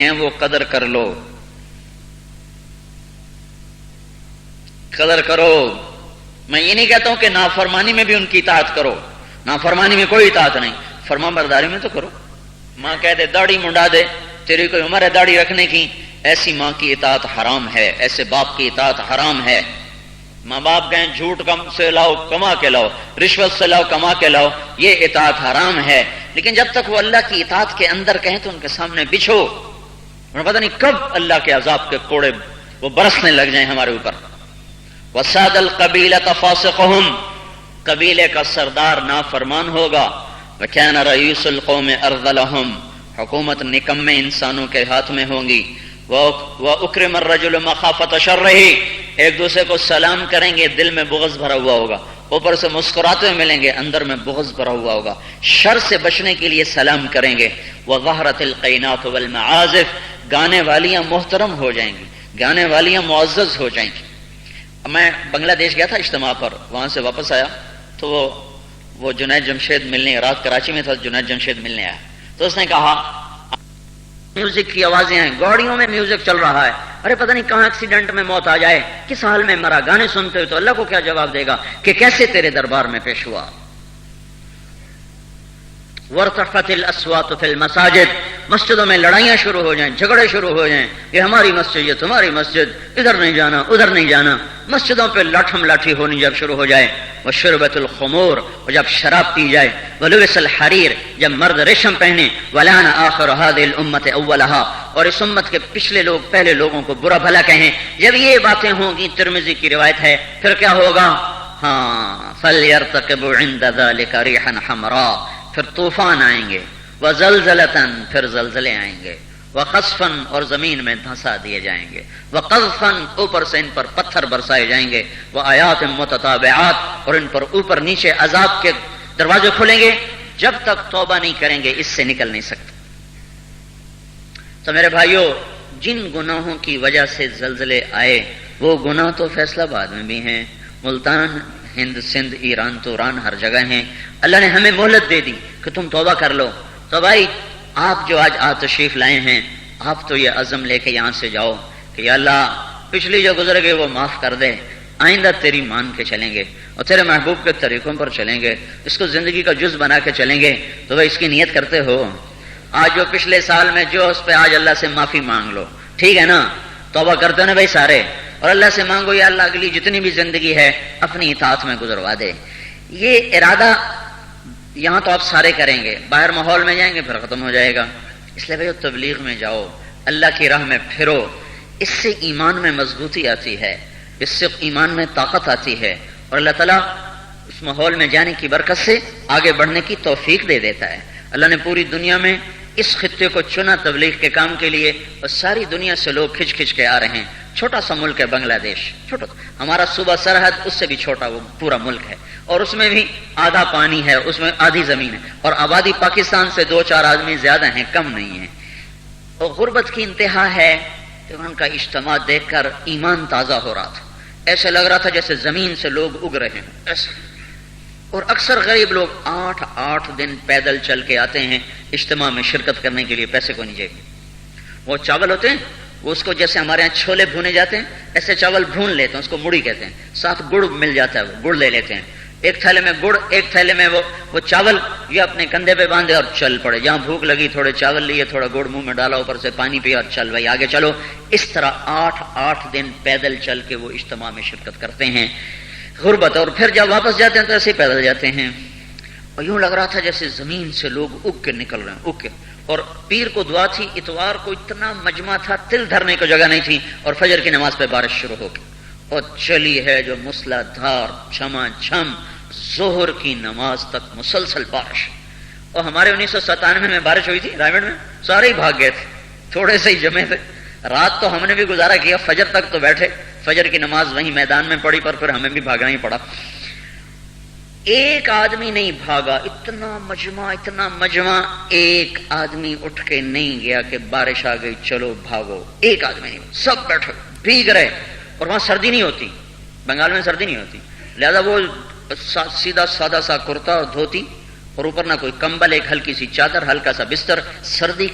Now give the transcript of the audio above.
ہیں وہ قدر کر لو، قدر کرو۔ میں یہ نہیں کہتا ہوں کہ نافرمانی میں بھی ان کی اطاعت کرو، نافرمانی میں کوئی اطاعت نہیں، فرما برداری میں تو کرو۔ ماں کہہ دے داڑھی منڈا دے، تیری کوئی عمر ہے داڑھی رکھنے کی، ایسی ماں کی اطاعت حرام ہے، ایسے باپ کی اطاعت حرام ہے۔ ماں باپ کہیں جھوٹ کم سے لاؤ کما کے لاؤ، رشوت سے لاؤ کما کے لاؤ، یہ اطاعت حرام ہے۔ لیکن جب تک وہ اللہ کی اطاعت کے اندر کہیں تو ان کے سامنے بچھو، پتہ نہیں کب اللہ کے عذاب کے کوڑے وہ برسنے لگ جائیں ہمارے اوپر۔ وَسَادَ الْقَبِيلَةَ فَاسِقُهُمْ، قبیلے کا سردار نافرمان ہوگا۔ وَكَانَ رَئِيسُ الْقَوْمِ أَرْذَلَهُمْ، حکومت نکمے انسانوں کے ہاتھ میں ہوں گی۔ وَأُكْرِمَ الرَّجُلُ مَخَافَةَ شَرِّهِ، ایک دوسرے کو سلام کریں گے، دل میں بغض بھرا ہوا ہوگا، اوپر سے مسکراتے ہوئے ملیں گے، اندر میں بغض بھرا ہوا ہوگا۔ شر سے بچنے کے لیے سلام کریں گے۔ وَظَهَرَتِ الْقَيْنَاتُ وَالْمَعَازِفُ، گانے والیاں محترم ہو جائیں گی، گانے والیاں معزز ہو جائیں گی۔ میں بنگلہ دیش گیا تھا اجتماع پر، وہاں سے واپس آیا تو وہ جنید جمشید ملنے، رات کراچی میں تھا، جنید جمشید ملنے آیا تو اس نے کہا میوزک کی آوازیں ہیں، گاڑیوں میں میوزک چل رہا ہے، ارے پتہ نہیں کہاں ایکسیڈنٹ میں موت آ جائے، کس حال میں مرا، گانے سنتے ہو تو اللہ کو کیا جواب دے گا کہ کیسے تیرے دربار میں پیش ہوا۔ وارتفعت الاصوات فی المساجد، مسجدوں میں لڑائیاں شروع ہو جائیں، جھگڑے شروع ہو جائیں، یہ ہماری مسجد یہ تمہاری مسجد، ادھر نہیں جانا ادھر نہیں جانا، مسجدوں پہ لاٹھم لاٹھی ہونی جب شروع ہو جائے۔ وشربت الخمور، اور جب شراب پی جائے۔ ولبس الحریر، جب مرد ریشم پہنے۔ ولعن آخر هذه الامة اولها، اور اس امت کے پچھلے لوگ پہلے لوگوں کو برا بھلا کہیں۔ جب یہ باتیں ہوں گی، ترمذی کی روایت ہے، پھر کیا ہوگا؟ ہاں فَلْيَرْتَقِبْ عِنْدَ ذَلِكَ رِيحًا حَمْرَاء، پھر طوفان آئیں گے۔ وَزَلْزَلَةً، پھر زلزلے آئیں گے۔ وَخَسْفًا، اور زمین میں دھنسا دیے جائیں گے۔ وَقَذْفًا، اوپر سے ان پر پتھر برسائے جائیں گے۔ وَآيَاتٍ مُتَتَابِعَاتٍ، اور ان پر اوپر نیچے عذاب کے دروازے کھلیں گے، جب تک توبہ نہیں کریں گے اس سے نکل نہیں سکتے۔ تو میرے بھائیوں، جن گناہوں کی وجہ سے زلزلے آئے وہ گناہ تو فیصلہ آباد میں بھی ہیں، ملتان، ہند، سندھ، ایران، توران، ہر جگہ ہیں۔ اللہ نے ہمیں مہلت دے دی کہ تم توبہ کر لو۔ تو بھائی آپ جو آج تشریف لائے ہیں، آپ تو یہ عزم لے کے یہاں سے جاؤ کہ یا اللہ پچھلی جو گزر گئی وہ معاف کر دے، آئندہ تیری مان کے چلیں گے اور تیرے محبوب کے طریقوں پر چلیں گے، اس کو زندگی کا جز بنا کے چلیں گے۔ تو بھائی اس کی نیت کرتے ہو؟ آج جو پچھلے سال میں جو اس پہ آج اللہ سے معافی مانگ لو، ٹھیک ہے نا؟ توبہ کرتے ہو نا بھائی سارے، اور اللہ سے مانگو یا اللہ اگلی جتنی بھی زندگی ہے اپنی اطاعت میں گزروا دے۔ یہ ارادہ یہاں تو آپ سارے کریں گے، باہر ماحول میں جائیں گے پھر ختم ہو جائے گا۔ اس لیے بھائی تبلیغ میں جاؤ، اللہ کی راہ میں پھرو، اس سے ایمان میں مضبوطی آتی ہے، اس سے ایمان میں طاقت آتی ہے، اور اللہ تعالیٰ اس ماحول میں جانے کی برکت سے آگے بڑھنے کی توفیق دے دیتا ہے۔ اللہ نے پوری دنیا میں اس خطے کو چنا تبلیغ کے کام کے لیے، اور ساری دنیا سے لوگ کھچ کھچ کے آ رہے ہیں۔ چھوٹا سا ملک ہے بنگلہ دیش، چھوٹا، ہمارا صوبہ سرحد اس سے بھی چھوٹا وہ پورا ملک ہے، اور اس میں بھی آدھا پانی ہے، اس میں آدھی زمین ہے، اور آبادی پاکستان سے 2-4 آدمی زیادہ ہیں، کم نہیں ہیں، اور غربت کی انتہا ہے۔ تو ان کا اجتماع دیکھ کر ایمان تازہ ہو رہا تھا، ایسے لگ رہا تھا جیسے زمین سے لوگ اگ رہے ہیں ایسے۔ اور اکثر غریب لوگ 8 دن پیدل چل کے آتے ہیں اجتماع میں شرکت کرنے کے لیے، پیسے کو نہیں جیب میں۔ وہ چاول ہوتے ہیں، وہ اس کو جیسے ہمارے ہاں چھولے بھونے جاتے ہیں ایسے چاول بھون لیتے ہیں، اس کو مڑی کہتے ہیں، ساتھ گڑ مل جاتا ہے، وہ گڑ لے لیتے ہیں، ایک تھیلے میں گڑ، ایک تھیلے میں وہ چاول، یہ اپنے کندھے پہ باندھے اور چل پڑے، جہاں بھوک لگی تھوڑے چاول لیے، تھوڑا گڑ منہ میں ڈالا، اوپر سے پانی پیا اور چل بھائی آگے چلو۔ اس طرح 8 دن پیدل چل کے وہ اجتماع میں شرکت کرتے ہیں، غربت، اور پھر جب واپس جاتے ہیں تو ایسے ہی پیدل جاتے ہیں، اور یوں لگ رہا تھا جیسے زمین سے لوگ اگ کے نکل رہے ہیں، اگ کے۔ اور پیر کو دعا تھی، اتوار کو اتنا مجمع تھا، تل دھرنے کو جگہ نہیں تھی، اور فجر کی نماز پہ بارش شروع ہو گئی، اور چلی ہے جو مسلا دھار چھما چھم ظہر کی نماز تک مسلسل بارش۔ اور ہمارے 1997 میں بارش ہوئی تھی رائمنڈ میں، سارے ہی بھاگ گئے تھے، تھوڑے سے ہی جمے تھے۔ رات تو ہم نے بھی گزارا کیا، فجر تک تو بیٹھے، فجر کی نماز وہیں میدان میں پڑھی، پر پھر ہمیں بھی بھاگنا ہی پڑا۔ ایک آدمی نہیں بھاگا، اتنا مجمع، ایک آدمی اٹھ کے نہیں گیا کہ بارش آ گئی چلو بھاگو، ایک آدمی نہیں، سب بیٹھے بھیگ رہے۔ اور وہاں سردی نہیں ہوتی، بنگال میں سردی نہیں ہوتی، لہذا وہ سیدھا سادہ سا کرتا اور دھوتی، اور اوپر نہ کوئی کمبل، ایک ہلکی سی چادر، ہلکا سا بستر، سردی